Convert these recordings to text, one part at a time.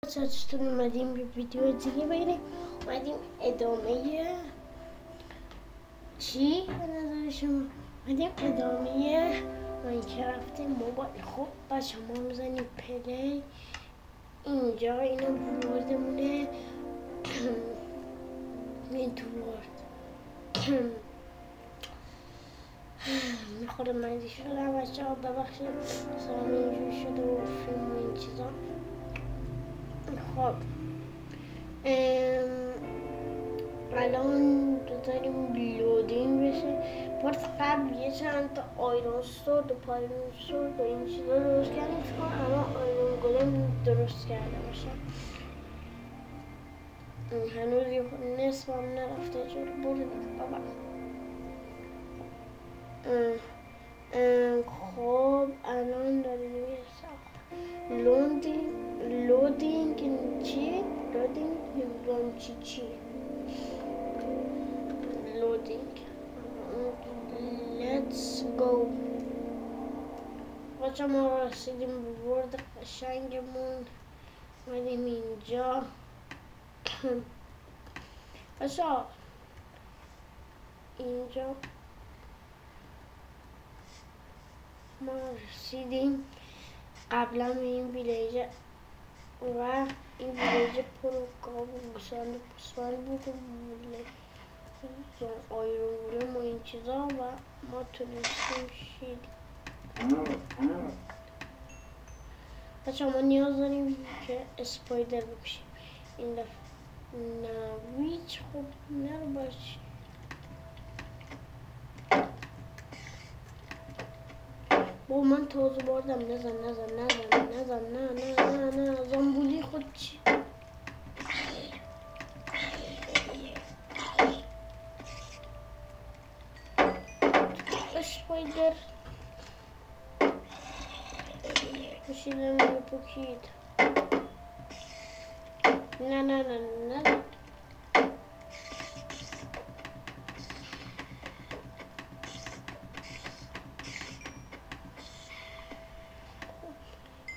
چطور اومدیم به ویدیو دیگه ببینیم. اومدیم ادامه چی به نظر شما؟ اومدیم ادامه ماینکرافت موبایل. خب بچه ما میزنیم پلی. اینجا اینو وردمونه این تو ورد میخوره مندی شدم بچه ها، ببخشید سلام اینجور شده و فیلم و این چیزا. خب الان داریم لودینگ بشه. بارت قبل یه چند تا آیرون سورد و پایرون سورد و این چیزا درست کردیم، فکر اما آیرون گولم درست کرده باشم. هنوز یه نصفم نرفته جور برو بابا. خب الان داریم یه ساخت لودینگ چی؟ لودینگ چی؟ لودینگ. Let's go. بچه ما رسیدیم به ورد قشنگمون. اومدیم اینجا. بچه اینجا ما رسیدیم قبلا به این ویلیج و این ویلیج پر گاو و گوسفند بود و آیرون و این چیزا و ما تونستیم شیدیم. بچه ما نیاز داریم که اسپایدر بکشیم این دفعه. نه ویچ خب نرو باشی. با من تازه بردم. نزن نه زنبولی خود چی؟ اسپایدر کشیدم رو پکید. نه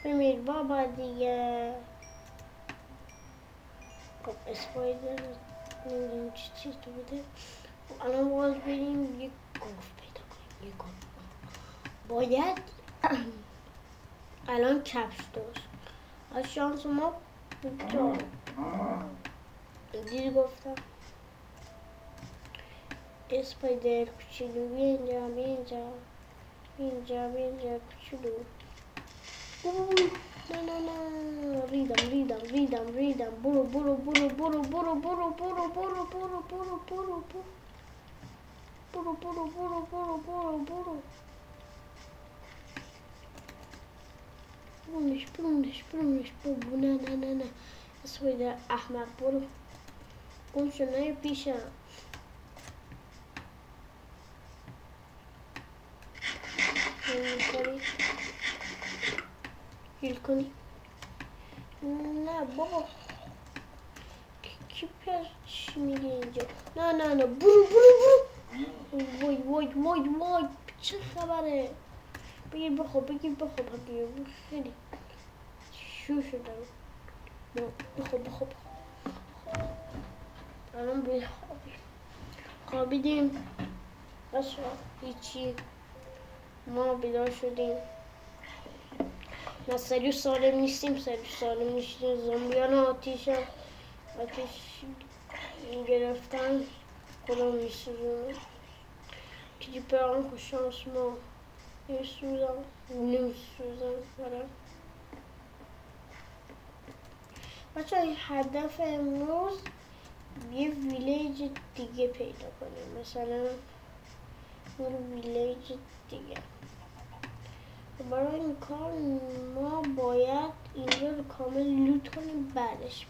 بمیر بابا دیگه. خب اسپایدر نمیدونم چی چیز تو بوده. الان باز بریم یک گاف پیدا کنیم. یک گاف باید الان کفش داشت. از شانس ما بودجا دیر گفتم اسپایدر کوچولو اینجا کوچولو. نه ریدم. برو نه اسپایدر احمق برو گم شو نه پیشم. هیل کنی نه بابا کی پیش چی میگه اینجا. نه برو وای چه خبره. بگیر بخواب خیلی شو شدم. بخواب الان خوابیدیم بس هیچی. ما بیدار شدیم. ما سریع سالم نیستیم. زنبیان آتیش گرفتن خدا میسوزونه. کلیپران خوش شانس ما نمیسوزن. بچه های هدف امروز یه ویلیج دیگه پیدا کنیم. مثلا یه ویلیج دیگه. برای این کار ما باید اینجا رو کامل لوت کنیم. بعدش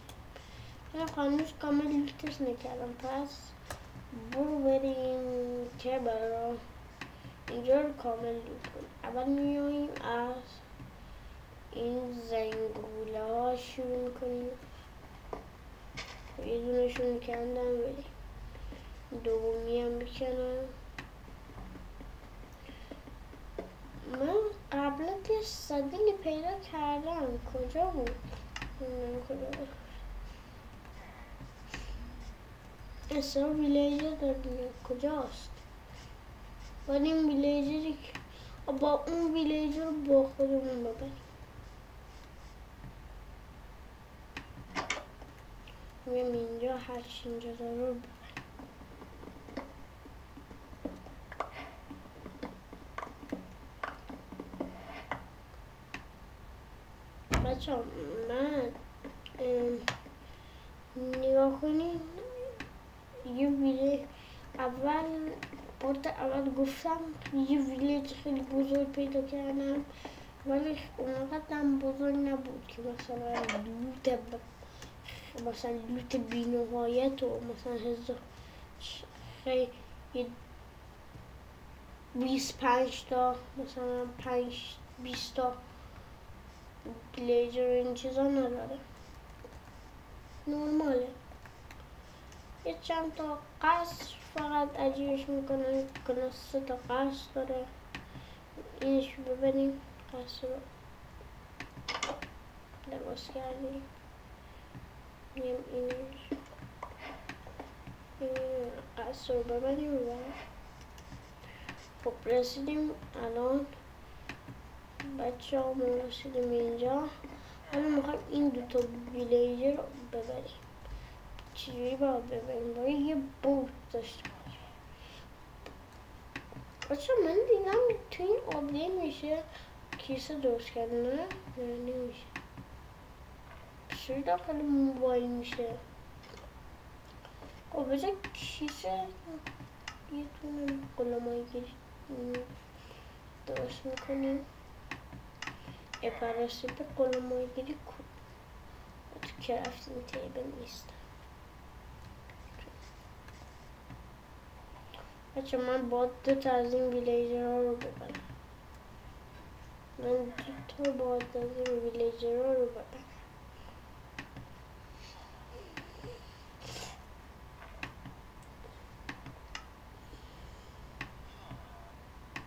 من هنوز کامل لوتش نکردم، پس برو بریم که برای اینجا رو کامل لوت کنیم. اول میاییم از این زنگوله ها شروع میکنیم. یه دونشون کندم بریم. دومی هم بکنم. من قبلا یه صدیقی پیدا کردم. کجا بود؟ اصلا ویلیجر داریم کجاست؟ باید این ویلیجری که با اون ویلیجر رو با خودمون ببریم. میم اینجا هرچی اینجا داره رو ببریم. بچه ها من نگاه کنین یه ویلیج اول گفتم یه ویلیج خیلی بزرگ پیدا کردم ولی اونقدر هم بزرگ نبود که مثلا لوت بی‌نهایت و مثلا هزار خیلی 25 تا مثلا 20 تا ویلیجر این چیزا نداره، نرماله. یه چند تا قصر فقط عجیبش میکنن که 3 تا قصر داره. اینش ببینیم قصر رو لباس کردیم. این قصر رو ببینیم و خب رسیدیم الان بچه ها، ما رسیدیم اینجا. الان میخوایم این دوتا ویلیجر رو ببریم. چجوری باید ببریم؟ باید یه بوت داشته باشیم. بچه من دیدم تو این آبله میشه کیسه درست کردن، نه نمیشه. چجوری داخل موبایل میشه؟ خب بجا کیسه یه تونه قلمایی گیری درست میکنیم. پراسیب قلمایی گیری کو تو کرافتینگ تیبل نیست. بچه من باید 2 تا از این ویلیجر ها رو ببرم. من 2 تا باید از این ویلیجر ها رو ببرم.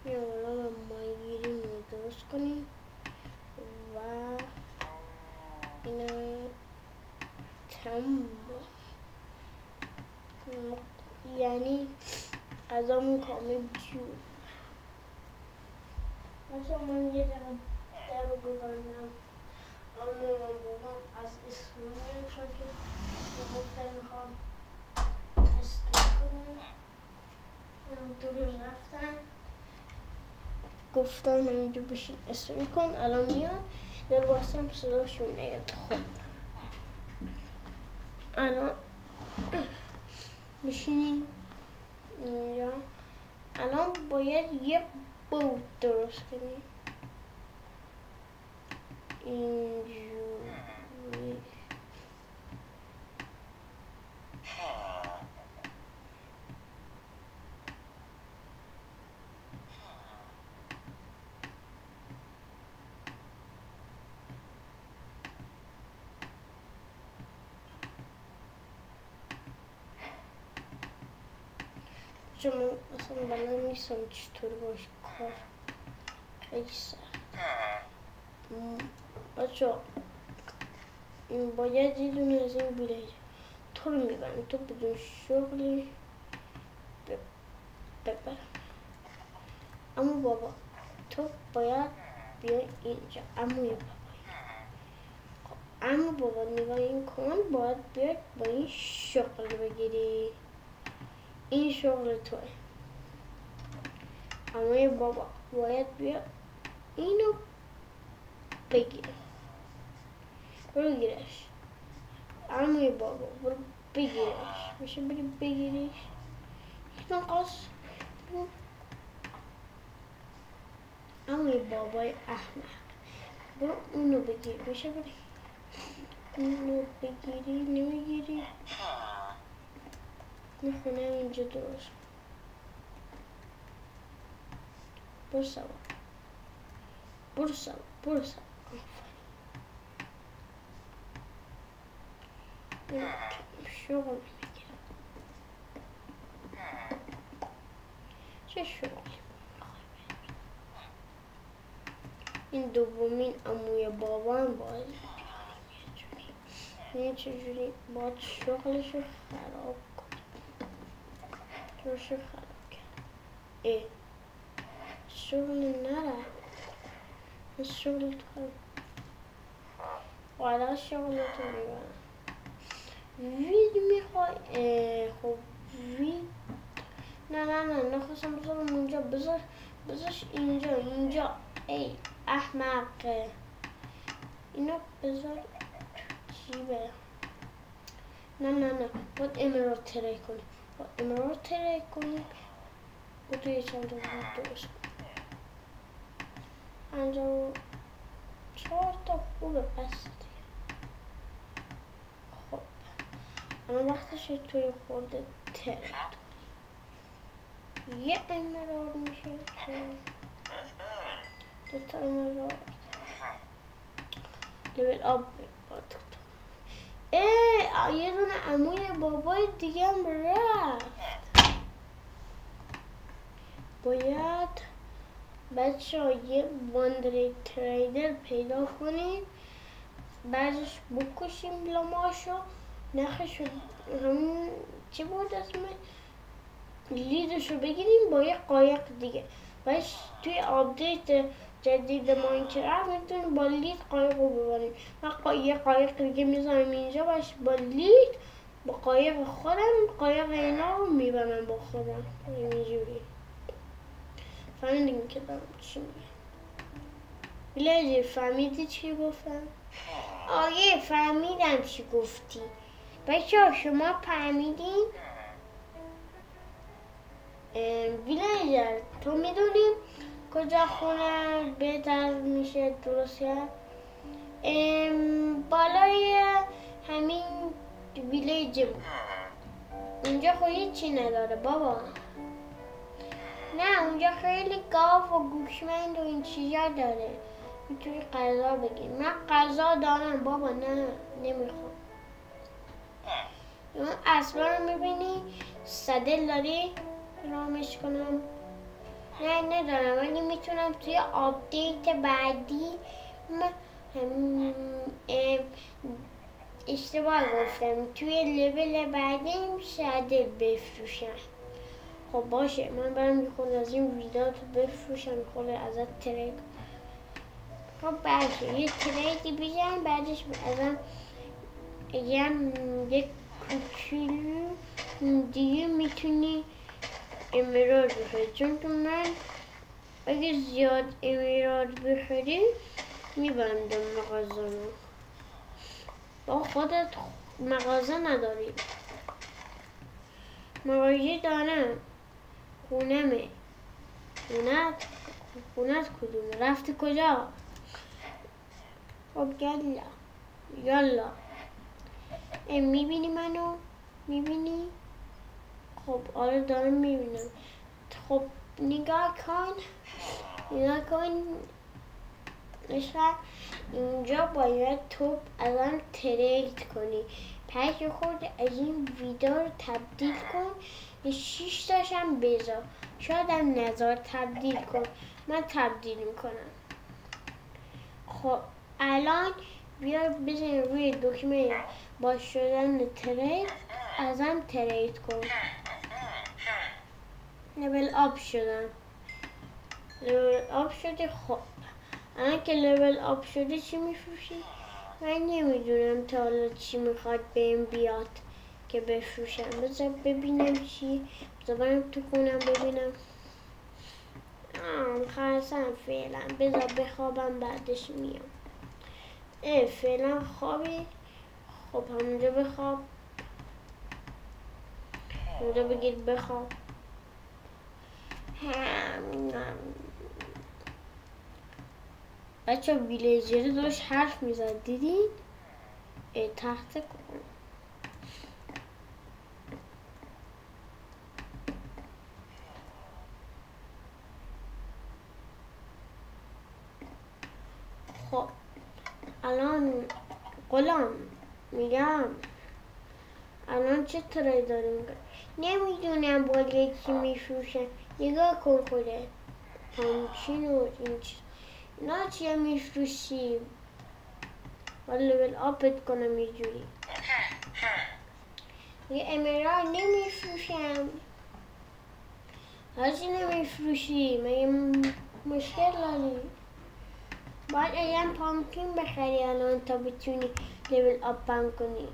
یا حالا ماهیگیری رو درست کنیم و اینا تمام، یعنی غذامون کامل جور. بچه من یه در رو ببندم، اما بابام از اسلومی چون که گفتن میخوام اسلوم کنم درست رفتن گفتن همینجا بشین اسلوم کن. الان میاد لباسم صداشون نیاد. خب الان بشینین اینجا. الان باید یه بوت درست کنیم اینجوری. چون من اصلا بلد نیستم چطور باش کار خیلی سخت. بچه باید یه دونه از این ویلیج تو رو میبرم تو بدون شغلی ببرم. اما بابا تو باید بیا اینجا. اما بابا نگاه این کن، باید بیاد با این شغل بگیری. این شغل توه. اما بابا باید بیا اینو بگیره. برو گیرش. اما بابا برو بگیرش. میشه بری بگیریش. یک مقاس. اما بابای احمق برو اونو بگیر. میشه بری اونو بگیری. نمیگیری. میخونه اینجا درست. برو سوا. برو سوا. برو سوا. شغل میگیرم. چه شغلی؟ این دومین عموی بابا هم باید بیاریم یه جوری. یه چجوری باید شغلشو خراب کنه. شغلشو خراب کرد. شغل نره. شغل تو حالا شغلتو میبرم. وید میخوای؟ خب وید نه نخواستم بذارم اونجا. بذارش اینجا. ای احمق، اینو بذار جیبه. نه باید امرات تری کنی. باید توی چند تا درست کنی. 54 تا خوبه پس دیگه. خب الان وقتشه توی خورده تری کنی. یه امرات میشه، 2 تا امرات لیول آب باید. یه دونه عموی بابای دیگه هم رفت. باید بچه ها یه واندری تریدر پیدا کنیم، بعدش بکشیم لاماشو، نخشو همون چی بود اسمه، لیدشو بگیریم با یه قایق دیگه. بعدش توی آپدیت جدید ماینکرافت میتونیم با لید قایق رو ببریم. من یه قایق دیگه میذارم اینجا، باش با لید با قایق خودم قایق اینا رو میبرم با خودم. اینجوری فهمیدیم که دارم چی میگم؟ ویلیجر فهمیدی چی گفتم؟ آره فهمیدم چی گفتی. بچه ها شما فهمیدین؟ ویلیجر تو میدونی کجا خونه بهتر میشه درست کرد؟ بالای همین ویلیج بود. اونجا خب هیچی نداره بابا. نه اونجا خیلی گاو و گوشمند و این چیزا داره، میتونی غذا بگیر. من غذا دارم بابا. نه نمیخوام. اون اسبا رو میبینی صدل داری رامش کنم؟ نه ندارم، ولی میتونم توی آپدیت بعدی اشتباه گفتم، توی لول بعدی صدل بفروشم. خب باشه من برم یه خود از این ویدات بفروشم، خود ازت ترید. خب باشه یه تریدی بزن، بعدش ازم یک کوچولو دیگه میتونی امراد بخوری، چون که من اگه زیاد امراد بخوری میبندم مغازه رو. با خودت مغازه نداری؟ مغازه دارم، خونمه. خونت کدومه؟ رفتی کجا؟ خب یالا میبینی منو؟ میبینی؟ خب آره دارم میبینم. خب نگاه کن اینجا باید تو الان ترید کنی. پس خود از این ویدیو رو تبدیل کن، 6 تاشم بذار، شاید هم نظر تبدیل کن. من تبدیل میکنم. خب الان بیا بزن روی دکمه با شدن ترید، ازم ترید کن. لول آپ شدم. لول آپ شدی. خب الان که لول آپ شده چی میفروشی؟ من نمیدونم تا حالا چی میخواد بهم بیاد که بفروشم. بذار ببینم چی. بذار برم تو خونم ببینم. خرسم فعلا. بذار بخوابم بعدش میام. فعلا خوابی. خب همونجا بخواب. اونجا بگیر بخواب. بچه ویلیجر داشت حرف میزد، دیدین؟ تحت کن. خب الان غلام میگم الان چه ترایی داریم؟ نمیدونم باید چی میفروشن. نگاه کن خوده همچین و این چیز اینا چیه میفروشی؟ باید لول آپت کنم یه جوری. یه امرار نمیفروشم. هرچی نمیفروشی مگه مشکل داری؟ باید اگه پامکین بخری الان تا بتونی لیول اپم کنی.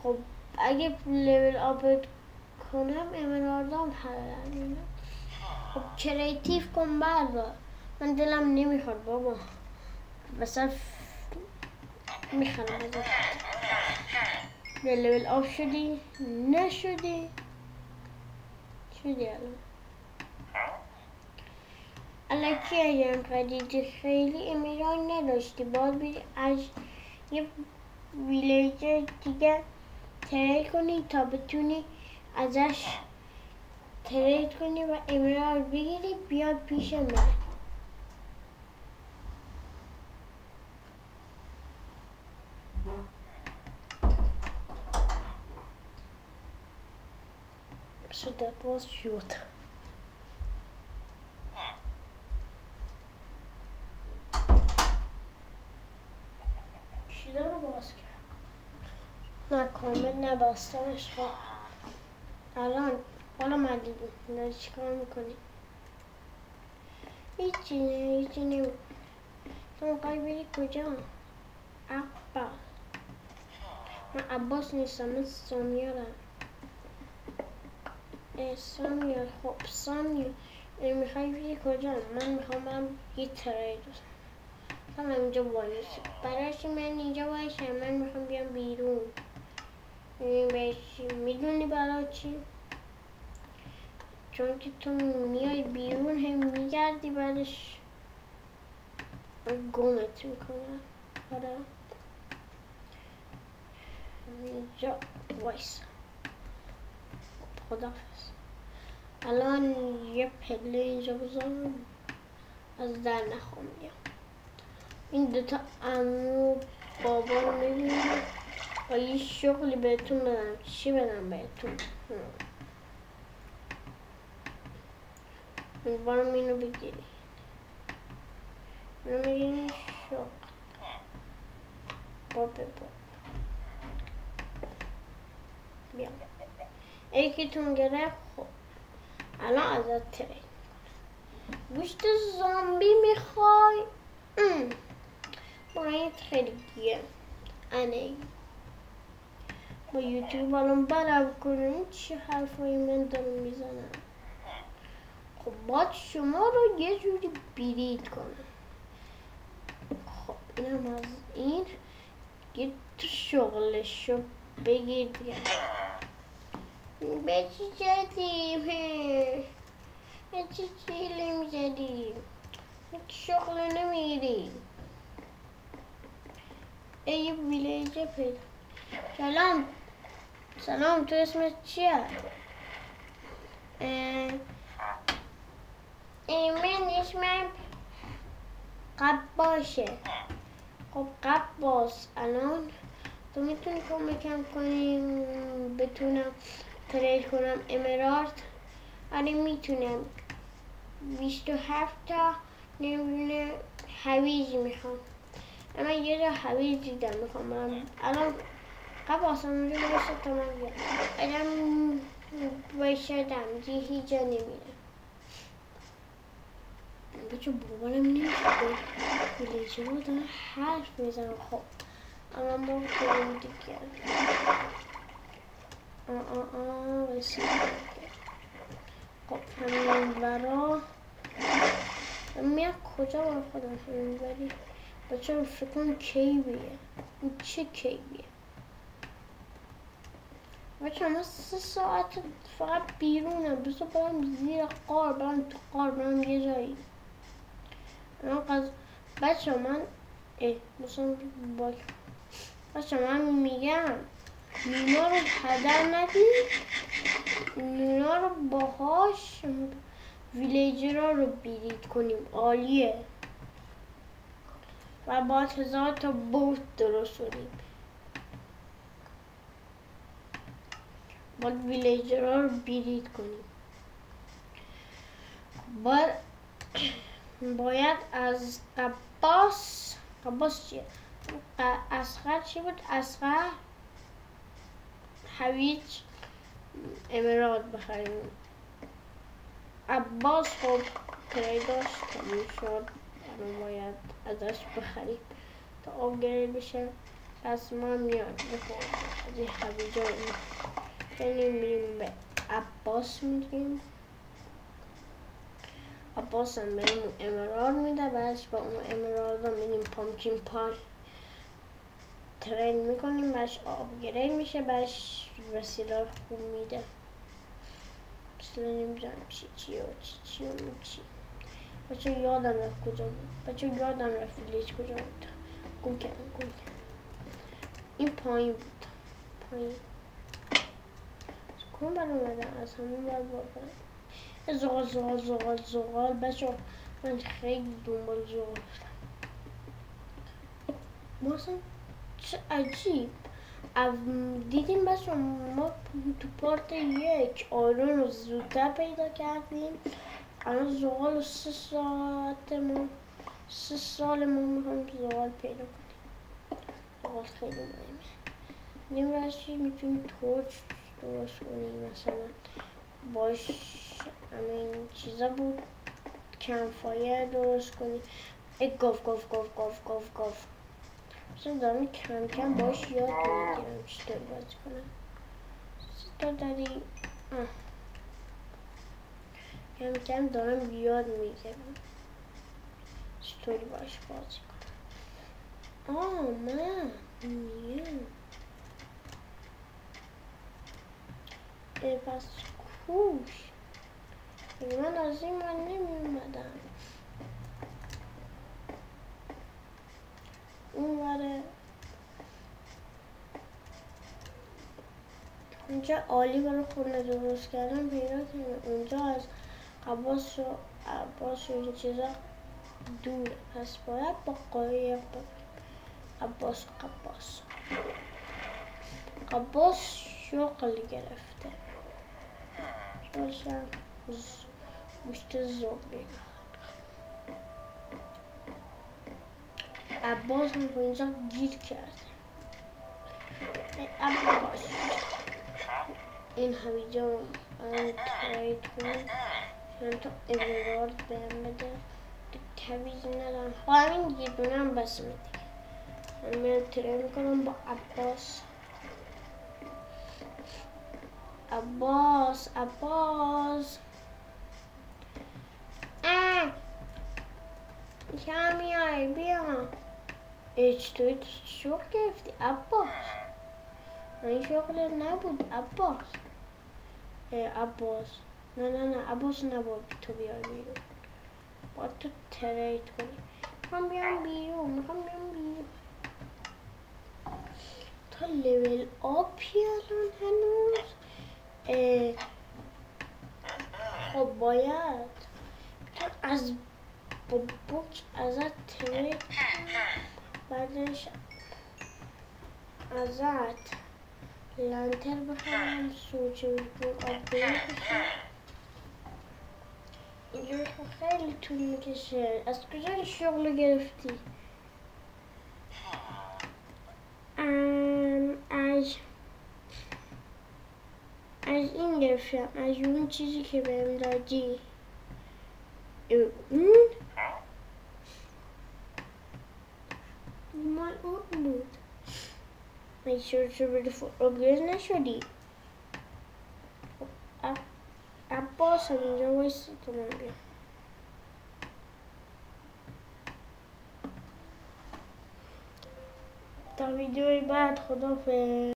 خب اگه لیول اپ کنم امراردام حلال. خب کریتیو کن بردار. من دلم نمیخواد بابا. مثلا میخوام ازت. لیول اپ شدی؟ نشدی؟ شدی الان. الکی اگرم خریدی خیلی امرار نداشتی باید بری از یه ویلیجر دیگه ترید کنی تا بتونی ازش ترید کنی و امرار بگیری بیاد پیش من. So that was shoot. چیزا رو باز کرد. نه کامل نبستمش. خب الان حالا من دیدم چیکار میکنی؟ هیچی نمی. تو میخوای بری کجا؟ عباس. من عباس نیستم، من سامیارم. سامیار. خب سامیار میخوای بری کجا؟ من میخوام برم یه ترید بزنم. من اینجا وایسم. برایش من اینجا وایسم. من میخوام بیام بیرون. میدونی برای چی؟ چون که تو میای بیرون هم میگردی بعدش گمت میکنم. آره اینجا وایسا. خداحافظ. الان یه پله اینجا بذارم از در نخوام بیام. این دوتا عمو بابا رو میبینم و یه شغلی بهتون بدم. چی بدم بهتون؟ امیدوارم اینو بگیری. اینو میگیری شغل بابا بیام. یکیتون گرفت. خب الان ازت ترید. گوشت زامبی میخوای؟ باید خیلی گیه. انه با یوتیوب الان برم کنم چه حرفایی من دارم میزنم. خب باید شما رو یه جوری بیرید کنم. خب اینم از این. یه تو شغلشو بگیر دیگه. به چی جدیم؟ به چی چیلی میزدیم؟ شغل نمیگیری. یه ویلیجر پیدا. سلام تو اسمت چیه؟ من اسمم قباشه. خب قباس الان تو میتونی کمکم کنی بتونم ترید کنم امرارد؟ آره میتونم. 27 تا نمیدونه هویج میخوام. اما یه جا هویج دیدم میخوام برم. الان قباس اونجا باشه تا من بیام. اگرم بایشدم دیگه هیچ جا نمیرم. بچه باورم نمیشه ویلیجر رو دارن حرف میزنم. خب اما ما کنیم دیگه. خب همین برا میاد کجا با خودم همین بری. بچه رو فکر کنم کیویه. این چه کیویه؟ بچه ما 3 ساعت فقط بیرونم. بسا برم زیر قار. برم تو قار. برم یه جایی. بچه من بچه من میگم نینا رو هدر ندید. نینا رو باهاش ویلیجرها رو بیرید کنیم. عالیه. و باید 1000 تا بوت درست کنیم. باید ویلیجرها رو بیرید کنیم. باید از قباس چیه؟ اصغر چی بود؟ اصغر هویج امارات بخریم. عباس خب تریداش تموم شد، الان باید ازش بخریم تا آب گرید بشه. پس ما میاد بخوریم از این هویجا. خیلی میریم به عباس میگیم. عباس هم بهمون امارات میده، بعدش با اون امارات هم میدیم پامکین پای ترین میکنیم، بعدش آپگرید میشه، بعدش وسیله خوب میده. مثلا نمیدونم چی بچه یادم رفت کجا بود، بچه یادم رفت ویلیج کجا بود، گم کردم. این پایین بود، پایین کن بر اومدم از همون بر بردم. زغال بچه من خیلی دنبال زغال بودم. ما اصلا چه عجیب دیدیم بچه ما تو پارت 1 آیرون رو زودتر پیدا کردیم. الان زغال 3 سال ما میخوایم زغال پیدا کنیم. زغال خیلی مهمه. نمیرشی میتونیم تورچ درست کنیم، مثلا باش همین چیزا بود کمفایر درست کنیم. گاف مثلا دارم کم کم باش یاد میگیرم چطور بازی کنم. تا داری کم کم دارم یاد میگیرم چطوری باش بازی کنم. من میگم پس کوش من از این من نمیومدم اون وره. اونجا عالی برای خونه درست کردن پیدا کردم. اونجا از عباس و این چیزا دوره، پس باید با قایق بریم. عباس شغل گرفته، شوشم گوشت زوبی. عباس هم با اینجا گیر کرده. عباس این هویجا رو من ترید کنم چند تا امارات بهم بده. هویج ندارم، همین یه دونه هم بس میده. من میرم ترید میکنم با عباس. کم میای بیا. چطوری شغل گرفتی عباس؟ این شغل نبود عباس. نه عباس نبود تو بیای بیرون، باید تو ترید کنی. میخوام بیام بیرون تا لیول آپی الان هنوز. خب باید تو از بوک ازت ترید بعدش ازت لنتر بخرم سوچه بیرون آپگرید بشه. اینجوری خیلی طول میکشه. از کجا این شغل گرفتی؟ از این گرفتم، از اون چیزی که بهم دادی. اون مال اون بود. من چرا بده آپگرید نشدی؟ عباس هم اینجا وایستی تو من بیا. تا ویدیوی بعد خدافظ.